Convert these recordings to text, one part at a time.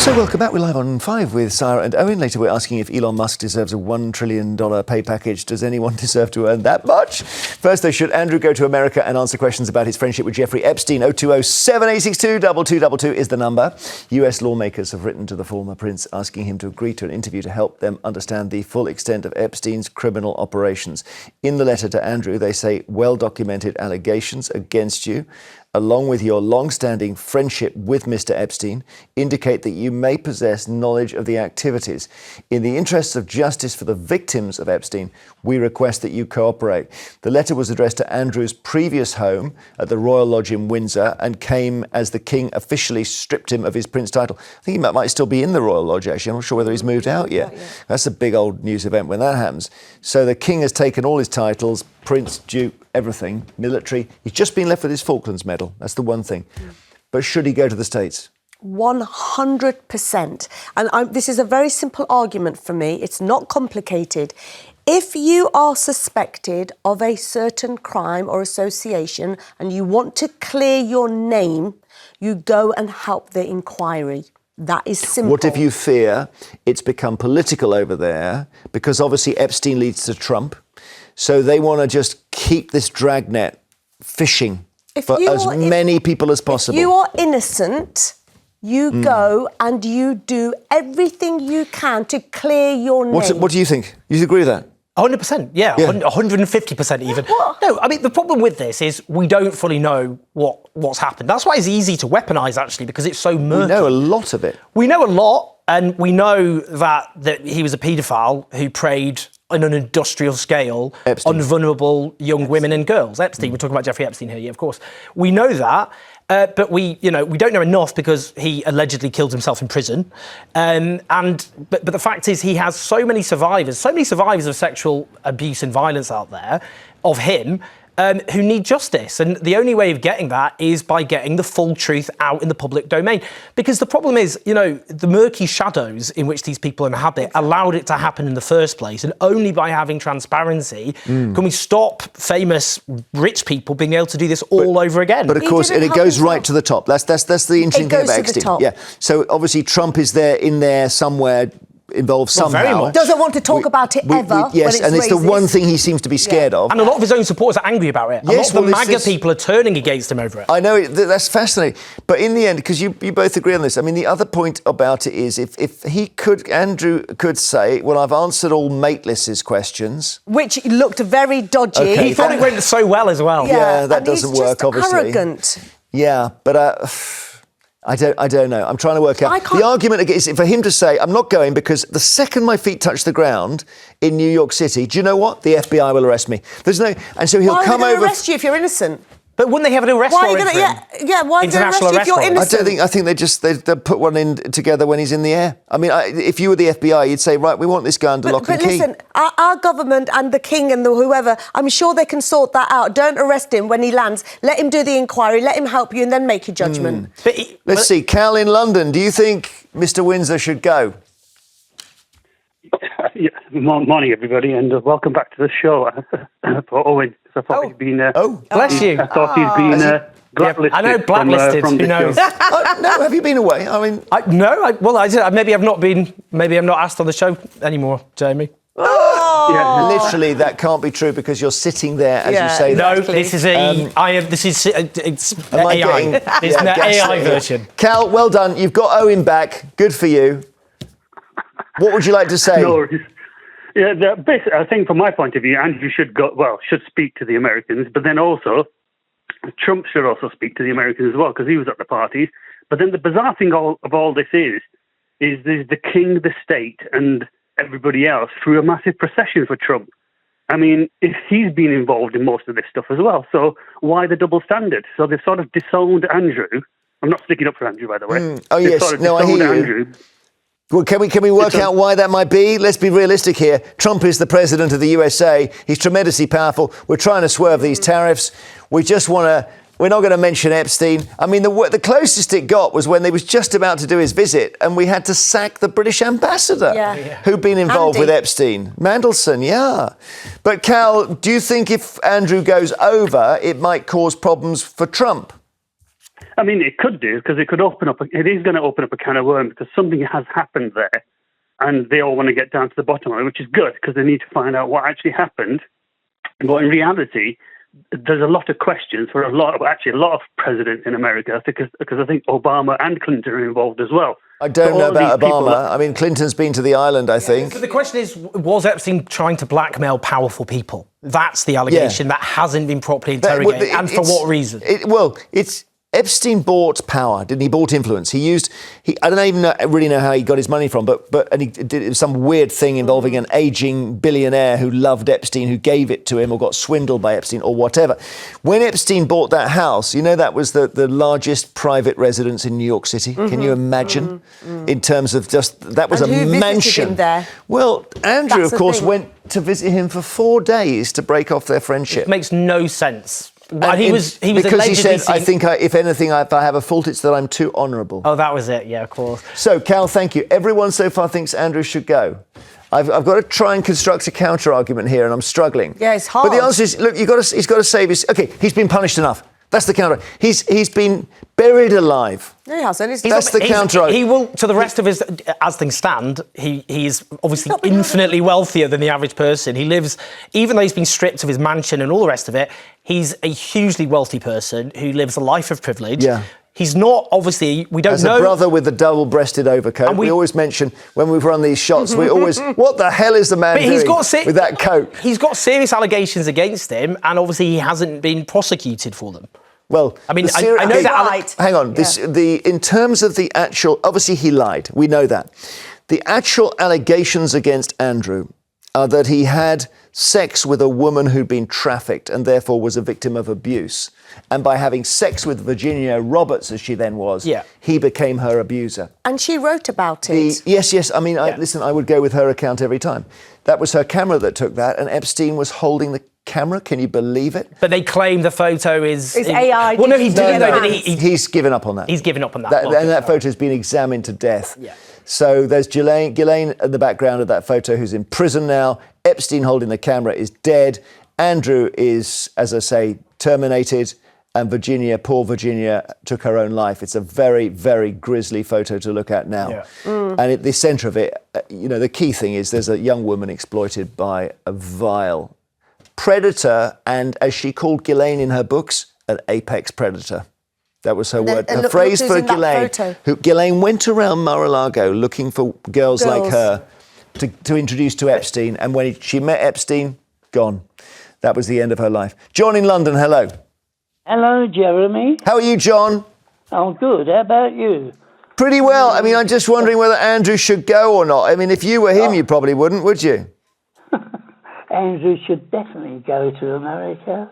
So welcome back. We're live on 5 with Saira and Owen. Later we're asking if Elon Musk deserves a $1 trillion pay package. Does anyone deserve to earn that much? First though, should Andrew go to America and answer questions about his friendship with Jeffrey Epstein? 020-7862-2222 is the number. US lawmakers have written to the former prince asking him to agree to an interview to help them understand the full extent of Epstein's criminal operations. In the letter to Andrew, they say well-documented allegations against you, along with your long-standing friendship with Mr Epstein, indicate that you may possess knowledge of the activities. In the interests of justice for the victims of Epstein, we request that you cooperate. The letter was addressed to Andrew's previous home at the Royal Lodge in Windsor and came as the King officially stripped him of his prince title. I think he might still be in the Royal Lodge, actually. I'm not sure whether he's moved out yet. That's a big old news event when that happens. So the King has taken all his titles, Prince, Duke, everything, military. He's just been left with his Falklands Medal. That's the one thing. But should he go to the States? 100%. And this is a very simple argument for me. It's not complicated. If you are suspected of a certain crime or association and you want to clear your name, you go and help the inquiry. That is simple. What if you fear it's become political over there? Because obviously Epstein leads to Trump. So they want to just keep this dragnet fishing for as many people as possible. If you are innocent, you go and you do everything you can to clear your name. What do you think? You agree with that? 100%, yeah. 150% even. No, I mean, the problem with this is we don't fully know what's happened. That's why it's easy to weaponise, actually, because it's so murky. We know a lot of it. We know a lot, and we know that he was a paedophile who preyed on an industrial scale on vulnerable young women and girls. Epstein, we're talking about Jeffrey Epstein here, yeah, of course. We know that, but we don't know enough because he allegedly killed himself in prison. But the fact is he has so many survivors of sexual abuse and violence out there, of him, who need justice. And the only way of getting that is by getting the full truth out in the public domain. Because the problem is, the murky shadows in which these people inhabit allowed it to happen in the first place. And only by having transparency can we stop famous rich people being able to do this all over again. But of course, and it goes right to the top. That's the interesting thing about Epstein. Yeah. So obviously Trump is in there somewhere, involved somehow. Very much. Doesn't want to talk about it ever. Yes, and it's the one thing he seems to be scared of. And a lot of his own supporters are angry about it. Yes, a lot of the MAGA people are turning against him over it. I know, that's fascinating. But in the end, because you both agree on this, I mean, the other point about it is if Andrew could say, well, I've answered all Mateless's questions. Which looked very dodgy. Okay. He thought it went so well as well. Yeah, that doesn't work, obviously. Arrogant. Yeah, but I don't know. I'm trying to work out. The argument is for him to say, I'm not going because the second my feet touch the ground in New York City, do you know what? The FBI will arrest me. And so he'll come over. Why are they going to arrest you if you're innocent? But wouldn't they have an arrest warrant for him? Why are they arrest you if you're innocent? I think they'll put one in together when he's in the air. I mean, if you were the FBI, you'd say, right, we want this guy under lock and key. But listen, our government and the King and whoever, I'm sure they can sort that out. Don't arrest him when he lands. Let him do the inquiry, let him help you, and then make your judgment. Let's see, Cal in London, do you think Mr Windsor should go? Morning, everybody, and welcome back to the show for Owen. I thought he'd been. Bless you. I thought he'd been blacklisted. I know, blacklisted. Who knows? No, have you been away? I mean, maybe I've not been. Maybe I'm not asked on the show anymore, Jamie. Literally, that can't be true because you're sitting there as you say that. No, this is AI. It's AI. It's an AI version. Cal, well done. You've got Owen back. Good for you. What would you like to say? No, I think from my point of view, Andrew should speak to the Americans, but then also Trump should also speak to the Americans as well because he was at the parties. But then the bizarre thing of all this is there's the king, the state, and everybody else through a massive procession for Trump. I mean, if he's been involved in most of this stuff as well, so why the double standard? So they've sort of disowned Andrew. I'm not sticking up for Andrew, by the way. Oh, yes. Sort of No, I hear you. Andrew. Well, can we work out why that might be? Let's be realistic here. Trump is the president of the USA. He's tremendously powerful. We're trying to swerve these tariffs. We're not going to mention Epstein. I mean, the closest it got was when they was just about to do his visit and we had to sack the British ambassador who'd been involved with Epstein. Mandelson, yeah. But Cal, do you think if Andrew goes over, it might cause problems for Trump? I mean, it could do, because it is going to open up a can of worms, because something has happened there, and they all want to get down to the bottom of it, which is good, because they need to find out what actually happened. But in reality, there's a lot of questions for a lot of presidents in America, because I think Obama and Clinton are involved as well. I don't know about Obama. I mean, Clinton's been to the island, I think. So the question is, was Epstein trying to blackmail powerful people? That's the allegation that hasn't been properly interrogated. And for what reason? Epstein bought power, didn't he? Bought influence. I don't even really know how he got his money from, and he did some weird thing involving an aging billionaire who loved Epstein, who gave it to him or got swindled by Epstein or whatever. When Epstein bought that house, that was the largest private residence in New York City. Can you imagine? In terms of that was and a who mansion. Him there? Well, Andrew, That's of course, went to visit him for 4 days to break off their friendship. It makes no sense. And he was because he said, seen... I think, if anything, if I have a fault, it's that I'm too honourable. Oh, that was it. Yeah, of course. So, Cal, thank you. Everyone so far thinks Andrew should go. I've got to try and construct a counter-argument here, and I'm struggling. Yeah, it's hard. But the answer is, look, he's got to save his... OK, he's been punished enough. That's the counter. He's been buried alive. No, he hasn't. That's the counter. He will, to the rest of his, as things stand, he is obviously infinitely wealthier than the average person. He lives, even though he's been stripped of his mansion and all the rest of it, he's a hugely wealthy person who lives a life of privilege. Yeah. He's not, obviously, we don't know... As a brother with the double-breasted overcoat, we always mention, when we've run these shots, we always, what the hell is the man doing with that coat? He's got serious allegations against him, and obviously he hasn't been prosecuted for them. Well, I mean, I know that... Hang on. In terms of the actual... Obviously, he lied. We know that. The actual allegations against Andrew are that he had sex with a woman who'd been trafficked and therefore was a victim of abuse. And by having sex with Virginia Roberts, as she then was, he became her abuser. And she wrote about it. Yes. I mean, listen, I would go with her account every time. That was her camera that took that, and Epstein was holding the camera. Can you believe it? But they claim the photo is... It's AI. Well, no, he didn't. No, he's given up on that. He's given up on that. And that photo has been examined to death. Yeah. So there's Ghislaine in the background of that photo, who's in prison now. Epstein holding the camera is dead. Andrew is, as I say, terminated. And poor Virginia, took her own life. It's a very, very grisly photo to look at now. Yeah. And at the centre of it, the key thing is there's a young woman exploited by a vile predator, and as she called Ghislaine in her books, an apex predator. That was her word. Her phrase for Ghislaine. Ghislaine went around Mar-a-Lago looking for girls like her to introduce to Epstein, and when she met Epstein, gone. That was the end of her life. John in London, hello. Hello, Jeremy. How are you, John? I'm good. How about you? Pretty well. I mean, I'm just wondering whether Andrew should go or not. I mean, if you were him, you probably wouldn't, would you? Andrew should definitely go to America.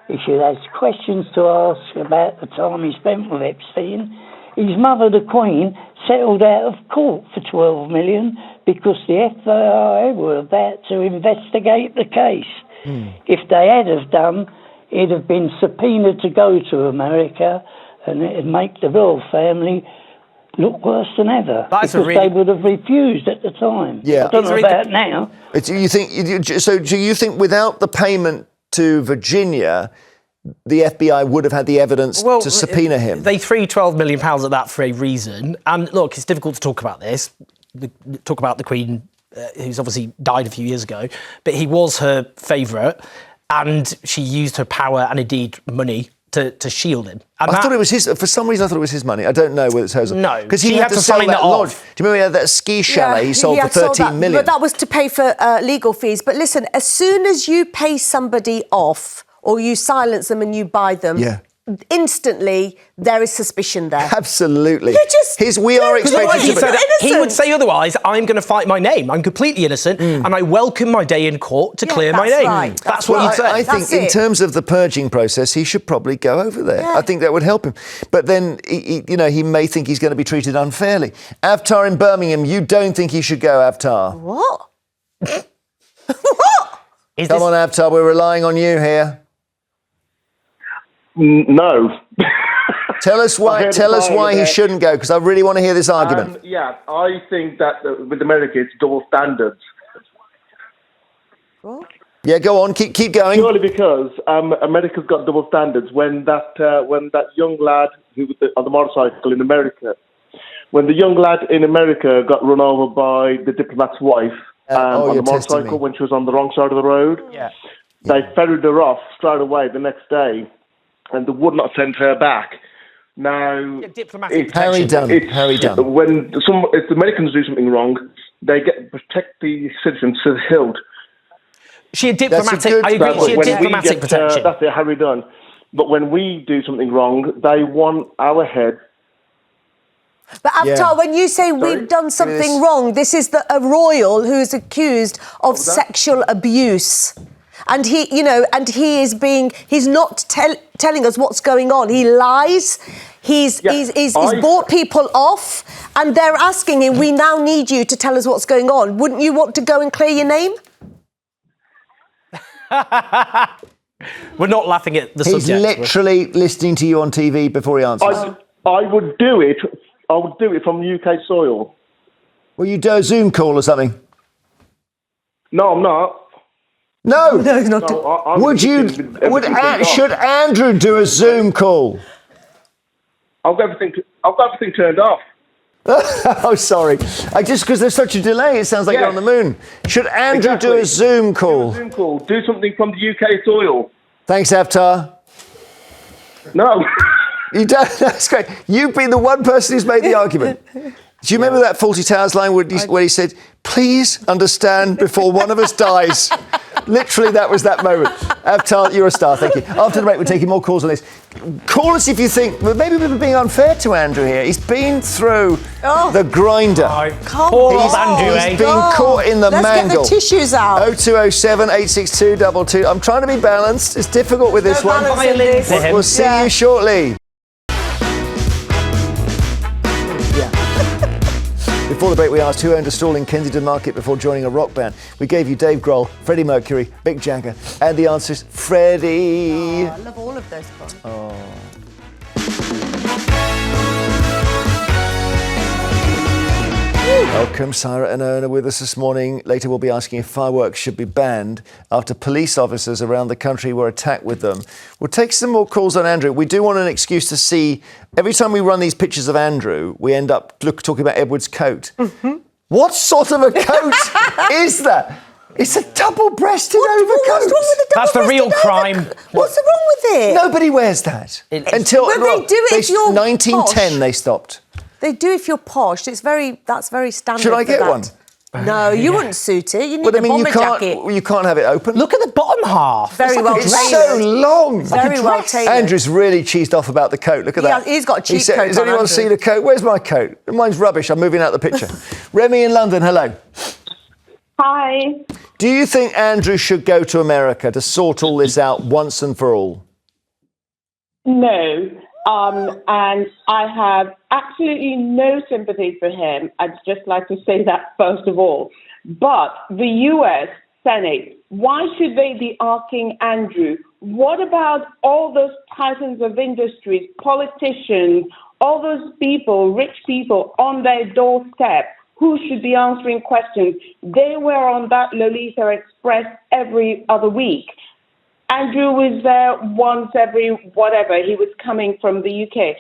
He should have questions to ask about the time he spent with Epstein. His mother, the Queen, settled out of court for $12 million because the FBI were about to investigate the case. If they had have done, he'd have been subpoenaed to go to America, and it'd make the royal family look worse than ever. They would have refused at the time. Yeah. I don't know about now. Do you think without the payment to Virginia, the FBI would have had the evidence to subpoena him? They threw £12 million at that for a reason. And look, it's difficult to talk about this. Talk about the Queen, who's obviously died a few years ago, but he was her favourite, and she used her power and indeed money to shield him. And I thought it was his. For some reason, I thought it was his money. I don't know whether it's hers. No, because he had to sell that lodge. Do you remember he had that ski chalet he sold for $13 million? But that was to pay for legal fees. But listen, as soon as you pay somebody off or you silence them and you buy them, instantly there is suspicion there. Absolutely. We are expected he would say otherwise. I'm going to fight my name. I'm completely innocent, and I welcome my day in court to clear my name. Right. That's what he'd say. I think in terms of the purging process, he should probably go over there. I think that would help him. But then, he may think he's going to be treated unfairly. Avtar in Birmingham, you don't think he should go, Avtar? What? Come on, Avtar, we're relying on you here. No. Tell us why he shouldn't go, because I really want to hear this argument. I think that with America, it's double standards. What? Yeah, go on. Keep going. Purely because America's got double standards. When that young lad who was on the motorcycle in America, when the young lad in America got run over by the diplomat's wife on the motorcycle when she was on the wrong side of the road, they ferried her off straight away the next day, and they would not send her back. Now, diplomatic Harry Dunn. When if the Americans do something wrong, they protect the citizens to the hilt. She had diplomatic. I agree. She had diplomatic protection. That's it, Harry Dunn. But when we do something wrong, they want our head. But Avatar, when you say we've done something wrong, this is a royal who is accused of sexual abuse. And he's not telling us what's going on. He lies. He's bought people off, and they're asking him, we now need you to tell us what's going on. Wouldn't you want to go and clear your name? We're not laughing at the subject. He's literally listening to you on TV before he answers. I would do it. I would do it from UK soil. Will you do a Zoom call or something? No, I'm not. No, he's not. Should Andrew do a Zoom call? I've got everything turned off. Oh, sorry. Just because there's such a delay, it sounds like you're on the moon. Should Andrew do a Zoom call? Do something from the UK soil. Thanks, Avatar. No. You don't. That's great. You've been the one person who's made the argument. Do you remember that Fawlty Towers line where he said, "Please understand before one of us dies"? Literally, that was that moment. Avatar, you're a star. Thank you. After the break, we're taking more calls on this. Call us if you think maybe we're being unfair to Andrew here. He's been through the grinder. He's been caught in the mangle. Let's get the tissues out. 0207 862 22. I'm trying to be balanced. It's difficult with this one. We'll see you shortly. Before the break, we asked who owned a stall in Kensington Market before joining a rock band. We gave you Dave Grohl, Freddie Mercury, Mick Jagger, and the answer is Freddie. I love all of those songs. Welcome, Saira and Owen are with us this morning. Later we'll be asking if fireworks should be banned after police officers around the country were attacked with them. We'll take some more calls on Andrew. We do want an excuse to see, every time we run these pictures of Andrew, we end up talking about Edward's coat. Mm-hmm. What sort of a coat is that? It's a double-breasted overcoat. What's wrong with the That's the real crime. What's wrong with it? Nobody wears that. Until they do it if you're 1910 posh. They stopped. They do if you're posh. That's very standard. Should I get one? No, you wouldn't suit it. You need a bomber jacket. You can't have it open. Look at the bottom half. Very well It's tailored. so long. Very well tailored. Andrew's really cheesed off about the coat. Look at that. He's got a cheap coat. Has anyone seen a coat? Where's my coat? Mine's rubbish. I'm moving out the picture. Remy in London, hello. Hi. Do you think Andrew should go to America to sort all this out once and for all? No. And I have absolutely no sympathy for him. I'd just like to say that first of all. But the US Senate, why should they be asking Andrew, what about all those thousands of industries, politicians, all those people, rich people on their doorstep who should be answering questions? They were on that Lolita Express every other week. Andrew was there once every whatever. He was coming from the UK.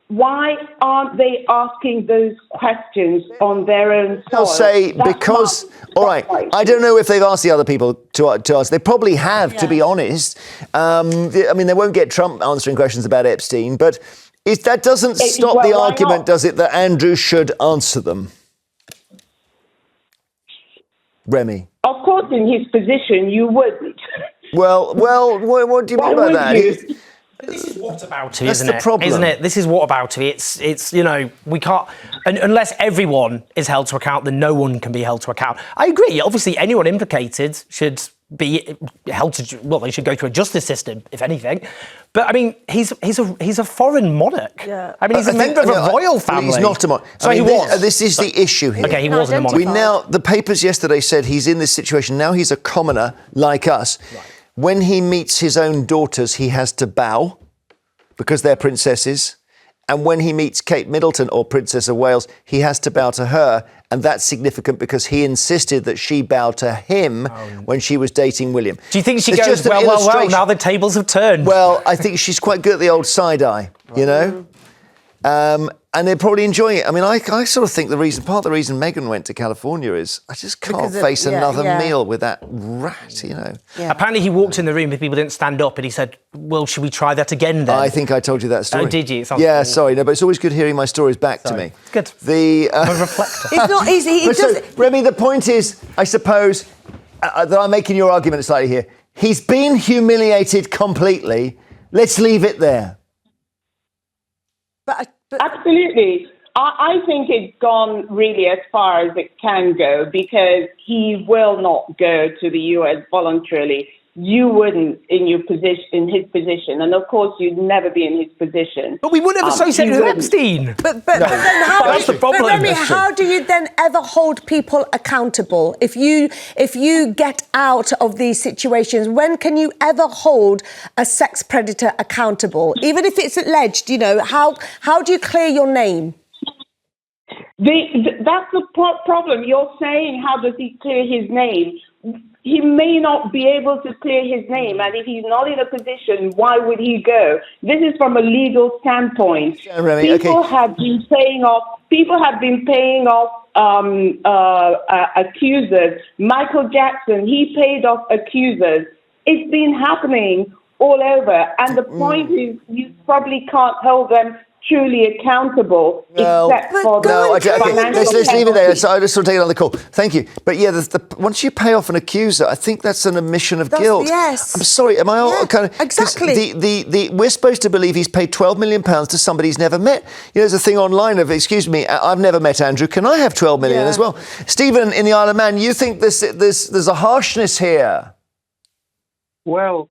Why aren't they asking those questions on their own soil? I'll say because, all right, I don't know if they've asked the other people to ask. They probably have, to be honest. I mean, they won't get Trump answering questions about Epstein, but that doesn't stop the argument, does it, that Andrew should answer them? Remy? Of course, in his position, you wouldn't. Well, what do you mean by that? This is whataboutery, That's isn't the it? problem. Isn't it? This is whataboutery. It's we can't, unless everyone is held to account, then no one can be held to account. I agree. Obviously, anyone implicated should be held to. Well, they should go through a justice system, if anything. But I mean, he's a foreign monarch. Yeah. I mean, he's a member of a royal family. He's not a monarch. So he was. This is the issue here. Okay, he wasn't a monarch. The papers yesterday said he's in this situation. Now he's a commoner like us. Right. When he meets his own daughters, he has to bow because they're princesses. And when he meets Kate Middleton or Princess of Wales, he has to bow to her. and that's significant because he insisted that she bow to him when she was dating William. Do you think she It's goes, just an well, illustration. now the tables have turned? Well, I think she's quite good at the old side-eye, you know? And they're probably enjoying it. I mean, I sort of think part of the reason Meghan went to California is I just can't face another meal with that rat, you know. Yeah. Apparently he walked in the room, if people didn't stand up, and he said, well, should we try that again then? I think I told you that story. Oh, did you? Yeah, sorry, no, but it's always good hearing my stories back to me. It's good. I'm a reflector. It's not easy. So, Remy, the point is, I suppose, that I'm making your argument slightly here. He's been humiliated completely. Let's leave it there. But Absolutely. I think it's gone really as far as it can go because he will not go to the US voluntarily. You wouldn't in his position, and of course you'd never be in his position. But we wouldn't have associated with Epstein. But then That's the problem. But Remy, how do you then ever hold people accountable? If you get out of these situations, when can you ever hold a sex predator accountable? Even if it's alleged, you know, how do you clear your name? That's the problem. You're saying, how does he clear his name? He may not be able to clear his name, and if he's not in a position, why would he go? This is from a legal standpoint. Remy, People have been paying off accusers. Michael Jackson, he paid off accusers. It's been happening all over, and the point is, you probably can't hold them truly accountable, except for let's leave it there. So I'll just sort of take it on the call. Thank you. But yeah, once you pay off an accuser, I think that's an admission of guilt. Yes. I'm sorry. Am I all kind of exactly? We're supposed to believe he's paid £12 million to somebody he's never met. You know, there's a thing online of, excuse me, I've never met Andrew. Can I have 12 million as well? Stephen in the Isle of Man, you think there's a harshness here? Well,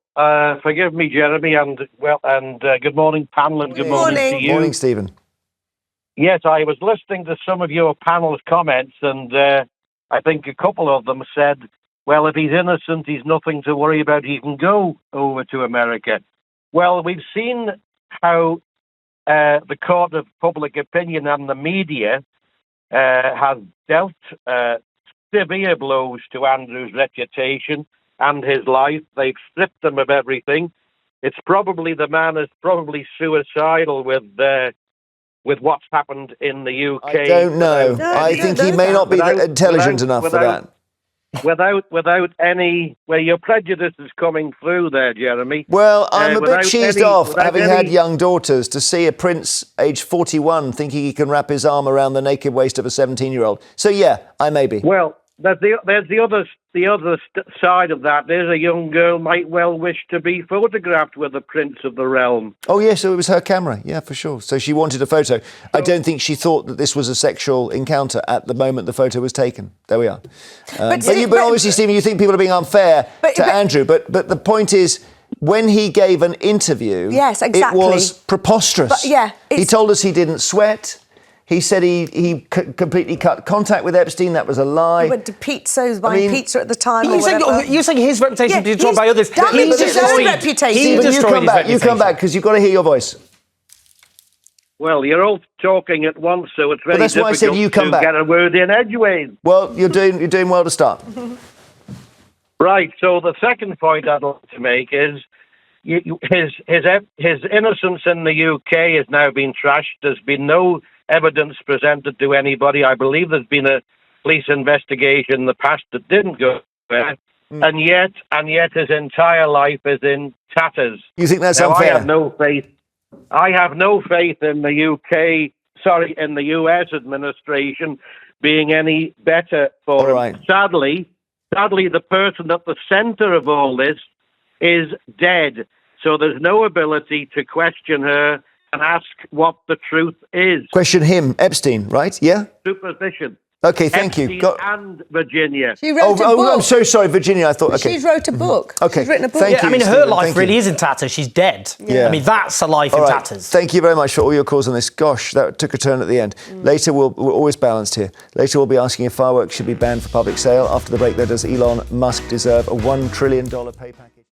forgive me, Jeremy, and good morning, panel, and good morning to you. Morning, Stephen. Yes, I was listening to some of your panel's comments, and I think a couple of them said, well, if he's innocent, he's nothing to worry about. He can go over to America. Well, we've seen how the court of public opinion and the media has dealt severe blows to Andrew's reputation and his life. They've stripped him of everything. It's probably the man is probably suicidal with what's happened in the UK. I don't know. I think he may not be intelligent enough for that. Without any, your prejudice is coming through there, Jeremy. Well, I'm a bit cheesed off, having had young daughters, to see a prince aged 41 thinking he can wrap his arm around the naked waist of a 17-year-old. So yeah, I may be. Well, there's the other side of that. There's a young girl might well wish to be photographed with the prince of the realm. Oh, yeah, so it was her camera. Yeah, for sure. So she wanted a photo. I don't think she thought that this was a sexual encounter at the moment the photo was taken. There we are. But obviously, Stephen, you think people are being unfair to Andrew. But the point is, when he gave an interview, yes, exactly, it was preposterous. But, yeah, he told us he didn't sweat. He said he completely cut contact with Epstein. That was a lie. He went to Pizza's, buying pizza at the time. You're saying his reputation was destroyed by others. That means his own reputation. You come back, because you've got to hear your voice. Well, you're all talking at once, so it's very difficult to get a word in edgeways. Well, you're doing well to start. Right. So the second point I'd like to make is his innocence in the UK has now been trashed. There's been no evidence presented to anybody. I believe there's been a police investigation in the past that didn't go there, and yet his entire life is in tatters. You think that's unfair? I have no faith. I have no faith in the in the US administration being any better for him. Sadly, the person at the centre of all this is dead, so there's no ability to question her and ask what the truth is. Question him, Epstein, right? Yeah? Superstition. Okay, thank you. And Virginia. She wrote a book. I'm so sorry, Virginia. I thought, okay. She wrote a book. Okay. She's written a book. Thank you, I mean, her life really is in tatters. She's dead. Yeah. I mean, that's a life in tatters. Thank you very much for all your calls on this. Gosh, that took a turn at the end. Later, we're always balanced here. Later, we'll be asking if fireworks should be banned for public sale. After the break, though, does Elon Musk deserve a $1 trillion pay package?